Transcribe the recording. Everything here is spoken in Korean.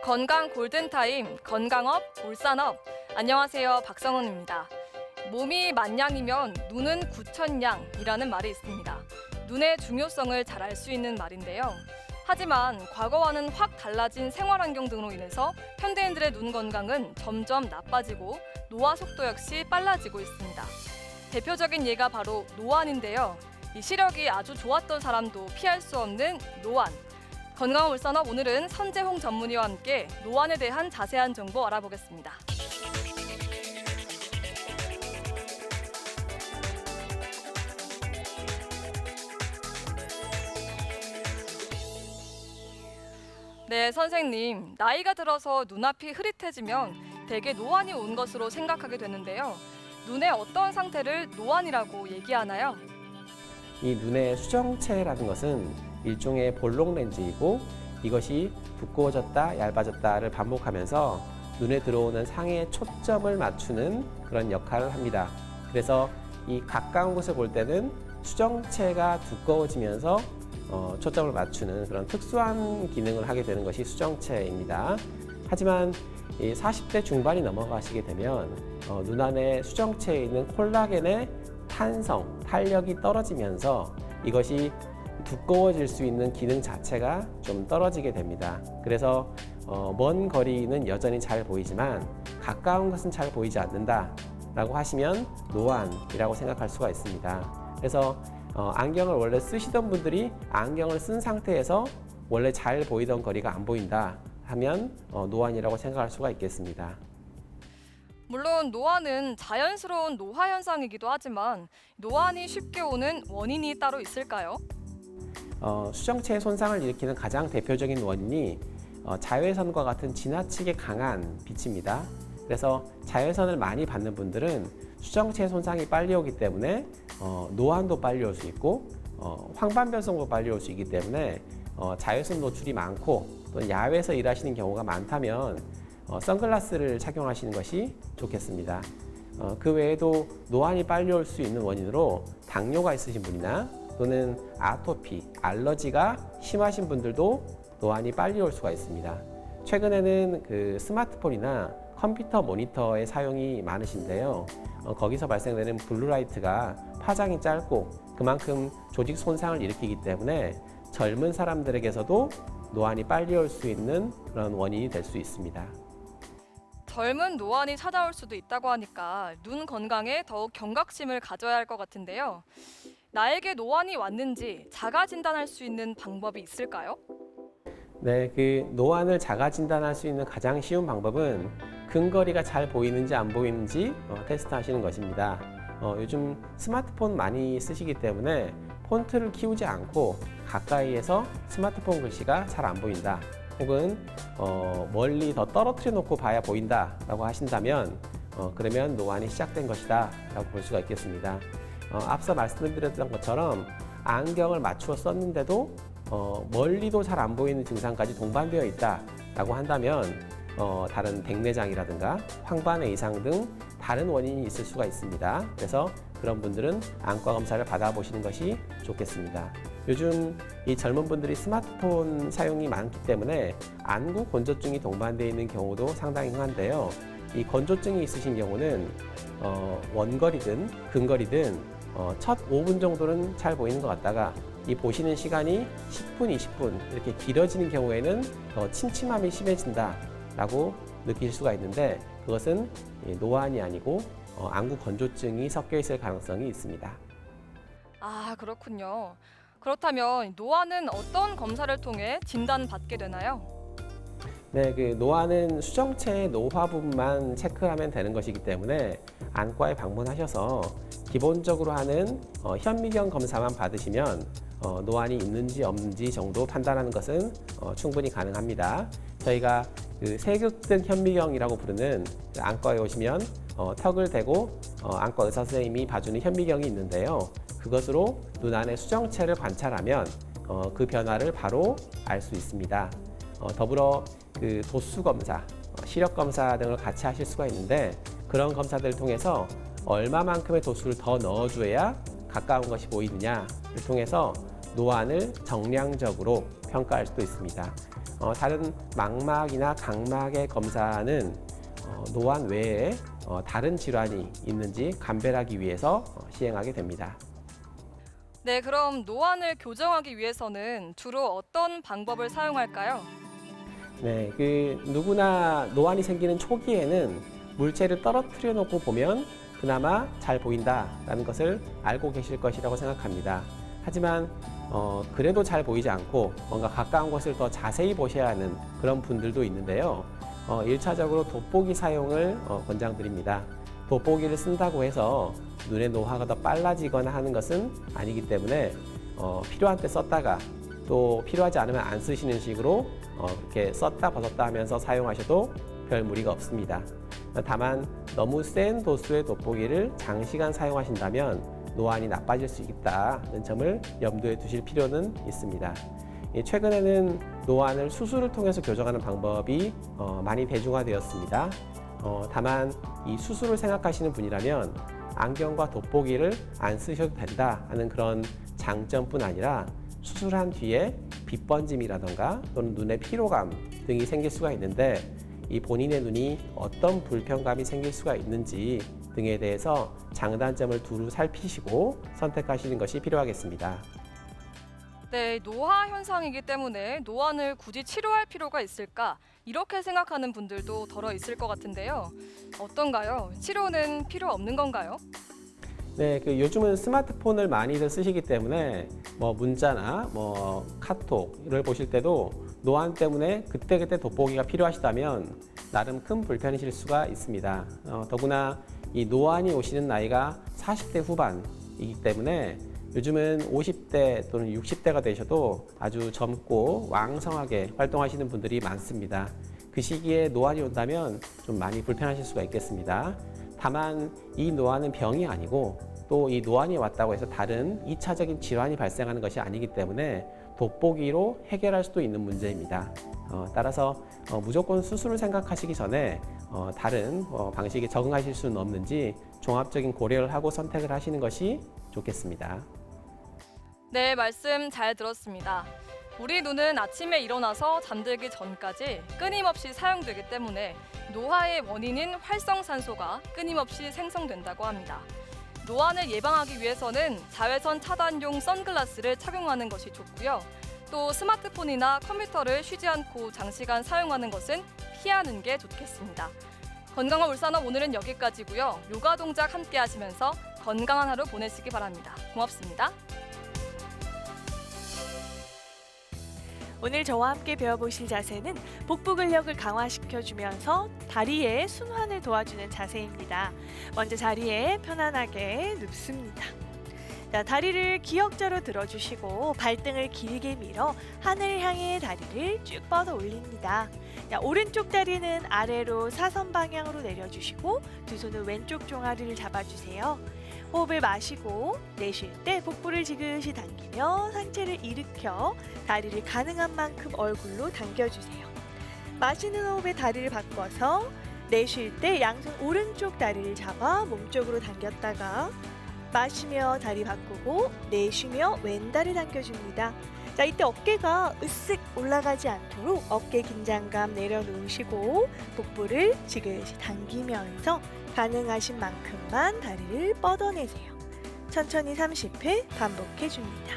건강 골든타임, 건강업, 볼산업. 안녕하세요, 박성은입니다. 몸이 만냥이면 눈은 구천냥이라는 말이 있습니다. 눈의 중요성을 잘 알 수 있는 말인데요. 하지만 과거와는 확 달라진 생활 환경 등으로 인해서 현대인들의 눈 건강은 점점 나빠지고 노화 속도 역시 빨라지고 있습니다. 대표적인 예가 바로 노안인데요. 이 시력이 아주 좋았던 사람도 피할 수 없는 노안. 건강한 볼산업, 오늘은 선재홍 전문의와 함께 노안에 대한 자세한 정보 알아보겠습니다. 네, 선생님. 나이가 들어서 눈앞이 흐릿해지면 대개 노안이 온 것으로 생각하게 되는데요. 눈의 어떤 상태를 노안이라고 얘기하나요? 이 눈의 수정체라는 것은 일종의 볼록 렌즈이고 이것이 두꺼워졌다, 얇아졌다를 반복하면서 눈에 들어오는 상의 초점을 맞추는 그런 역할을 합니다. 그래서 이 가까운 곳을 볼 때는 수정체가 두꺼워지면서 초점을 맞추는 그런 특수한 기능을 하게 되는 것이 수정체입니다. 하지만 이 40대 중반이 넘어가시게 되면 눈 안에 수정체에 있는 콜라겐의 탄성, 탄력이 떨어지면서 이것이 두꺼워질 수 있는 기능 자체가 좀 떨어지게 됩니다. 그래서 먼 거리는 여전히 잘 보이지만 가까운 것은 잘 보이지 않는다라고 하시면 노안이라고 생각할 수가 있습니다. 그래서 안경을 원래 쓰시던 분들이 안경을 쓴 상태에서 원래 잘 보이던 거리가 안 보인다 하면 노안이라고 생각할 수가 있겠습니다. 물론 노안은 자연스러운 노화 현상이기도 하지만 노안이 쉽게 오는 원인이 따로 있을까요? 수정체의 손상을 일으키는 가장 대표적인 원인이 자외선과 같은 지나치게 강한 빛입니다. 그래서 자외선을 많이 받는 분들은 수정체 손상이 빨리 오기 때문에 노안도 빨리 올 수 있고 황반변성도 빨리 올 수 있기 때문에 자외선 노출이 많고 또 야외에서 일하시는 경우가 많다면 선글라스를 착용하시는 것이 좋겠습니다. 그 외에도 노안이 빨리 올 수 있는 원인으로 당뇨가 있으신 분이나 또는 아토피, 알러지가 심하신 분들도 노안이 빨리 올 수가 있습니다. 최근에는 그 스마트폰이나 컴퓨터 모니터의 사용이 많으신데요. 거기서 발생되는 블루라이트가 파장이 짧고 그만큼 조직 손상을 일으키기 때문에 젊은 사람들에게서도 노안이 빨리 올 수 있는 그런 원인이 될 수 있습니다. 젊은 노안이 찾아올 수도 있다고 하니까 눈 건강에 더욱 경각심을 가져야 할 것 같은데요. 나에게 노안이 왔는지 자가 진단할 수 있는 방법이 있을까요? 네, 그 노안을 자가 진단할 수 있는 가장 쉬운 방법은 근거리가 잘 보이는지 안 보이는지 테스트하시는 것입니다. 요즘 스마트폰 많이 쓰시기 때문에 폰트를 키우지 않고 가까이에서 스마트폰 글씨가 잘 안 보인다. 혹은 멀리 더 떨어뜨려 놓고 봐야 보인다 라고 하신다면 그러면 노안이 시작된 것이다 라고 볼 수가 있겠습니다. 앞서 말씀드렸던 것처럼 안경을 맞추어 썼는데도 멀리도 잘 안 보이는 증상까지 동반되어 있다 라고 한다면 다른 백내장이라든가 황반의 이상 등 다른 원인이 있을 수가 있습니다. 그래서 그런 분들은 안과 검사를 받아보시는 것이 좋겠습니다. 요즘 이 젊은 분들이 스마트폰 사용이 많기 때문에 안구 건조증이 동반되어 있는 경우도 상당히 흔한데요. 이 건조증이 있으신 경우는 원거리든 근거리든 첫 5분 정도는 잘 보이는 것 같다가 이 보시는 시간이 10분, 20분 이렇게 길어지는 경우에는 더 침침함이 심해진다라고 느낄 수가 있는데 그것은 노안이 아니고 안구 건조증이 섞여 있을 가능성이 있습니다. 아, 그렇군요. 그렇다면 노안은 어떤 검사를 통해 진단받게 되나요? 네, 그 노안은 수정체의 노화 부분만 체크하면 되는 것이기 때문에 안과에 방문하셔서 기본적으로 하는 현미경 검사만 받으시면 노안이 있는지 없는지 정도 판단하는 것은 충분히 가능합니다. 저희가 그 세극등 현미경이라고 부르는 안과에 오시면 턱을 대고 안과 의사 선생님이 봐주는 현미경이 있는데요. 그것으로 눈 안의 수정체를 관찰하면 그 변화를 바로 알 수 있습니다. 더불어 그 도수 검사, 시력 검사 등을 같이 하실 수가 있는데 그런 검사들을 통해서 얼마만큼의 도수를 더 넣어줘야 가까운 것이 보이느냐를 통해서 노안을 정량적으로 평가할 수도 있습니다. 다른 망막이나 각막의 검사는 노안 외에 다른 질환이 있는지 감별하기 위해서 시행하게 됩니다. 네, 그럼 노안을 교정하기 위해서는 주로 어떤 방법을 사용할까요? 네, 누구나 노안이 생기는 초기에는 물체를 떨어뜨려 놓고 보면 그나마 잘 보인다라는 것을 알고 계실 것이라고 생각합니다. 하지만 그래도 잘 보이지 않고 뭔가 가까운 곳을 더 자세히 보셔야 하는 그런 분들도 있는데요. 1차적으로 돋보기 사용을 권장드립니다. 돋보기를 쓴다고 해서 눈의 노화가 더 빨라지거나 하는 것은 아니기 때문에 필요한 때 썼다가 또 필요하지 않으면 안 쓰시는 식으로 이렇게 썼다 벗었다 하면서 사용하셔도 별 무리가 없습니다. 다만 너무 센 도수의 돋보기를 장시간 사용하신다면 노안이 나빠질 수 있다는 점을 염두에 두실 필요는 있습니다. 최근에는 노안을 수술을 통해서 교정하는 방법이 많이 대중화되었습니다. 다만 이 수술을 생각하시는 분이라면 안경과 돋보기를 안 쓰셔도 된다 하는 그런 장점뿐 아니라 수술한 뒤에 빛번짐이라던가 또는 눈의 피로감 등이 생길 수가 있는데 이 본인의 눈이 어떤 불편감이 생길 수가 있는지 등에 대해서 장단점을 두루 살피시고 선택하시는 것이 필요하겠습니다. 네, 노화 현상이기 때문에 노안을 굳이 치료할 필요가 있을까? 이렇게 생각하는 분들도 덜어 있을 것 같은데요. 어떤가요? 치료는 필요 없는 건가요? 네, 요즘은 스마트폰을 많이들 쓰시기 때문에 문자나 카톡을 보실 때도 노안 때문에 그때그때 돋보기가 필요하시다면 나름 큰 불편이실 수가 있습니다. 더구나 이 노안이 오시는 나이가 40대 후반이기 때문에 요즘은 50대 또는 60대가 되셔도 아주 젊고 왕성하게 활동하시는 분들이 많습니다. 그 시기에 노안이 온다면 좀 많이 불편하실 수가 있겠습니다. 다만 이 노안은 병이 아니고 또 이 노안이 왔다고 해서 다른 2차적인 질환이 발생하는 것이 아니기 때문에 돋보기로 해결할 수도 있는 문제입니다. 따라서 무조건 수술을 생각하시기 전에 다른 방식에 적응하실 수는 없는지 종합적인 고려를 하고 선택을 하시는 것이 좋겠습니다. 네, 말씀 잘 들었습니다. 우리 눈은 아침에 일어나서 잠들기 전까지 끊임없이 사용되기 때문에 노화의 원인인 활성산소가 끊임없이 생성된다고 합니다. 노안을 예방하기 위해서는 자외선 차단용 선글라스를 착용하는 것이 좋고요. 또 스마트폰이나 컴퓨터를 쉬지 않고 장시간 사용하는 것은 피하는 게 좋겠습니다. 건강한 울산업 오늘은 여기까지고요. 요가 동작 함께 하시면서 건강한 하루 보내시기 바랍니다. 고맙습니다. 오늘 저와 함께 배워보실 자세는 복부 근력을 강화시켜주면서 다리의 순환을 도와주는 자세입니다. 먼저 자리에 편안하게 눕습니다. 자, 다리를 기역자로 들어주시고 발등을 길게 밀어 하늘 향해 다리를 쭉 뻗어 올립니다. 자, 오른쪽 다리는 아래로 사선 방향으로 내려주시고 두 손을 왼쪽 종아리를 잡아주세요. 호흡을 마시고 내쉴 때 복부를 지그시 당기며 상체를 일으켜 다리를 가능한 만큼 얼굴로 당겨주세요. 마시는 호흡에 다리를 바꿔서 내쉴 때 양손 오른쪽 다리를 잡아 몸쪽으로 당겼다가 마시며 다리 바꾸고 내쉬며 왼다리 당겨줍니다. 자, 이때 어깨가 으쓱 올라가지 않도록 어깨 긴장감 내려놓으시고 복부를 지그시 당기면서 가능하신 만큼만 다리를 뻗어내세요. 천천히 30회 반복해 줍니다.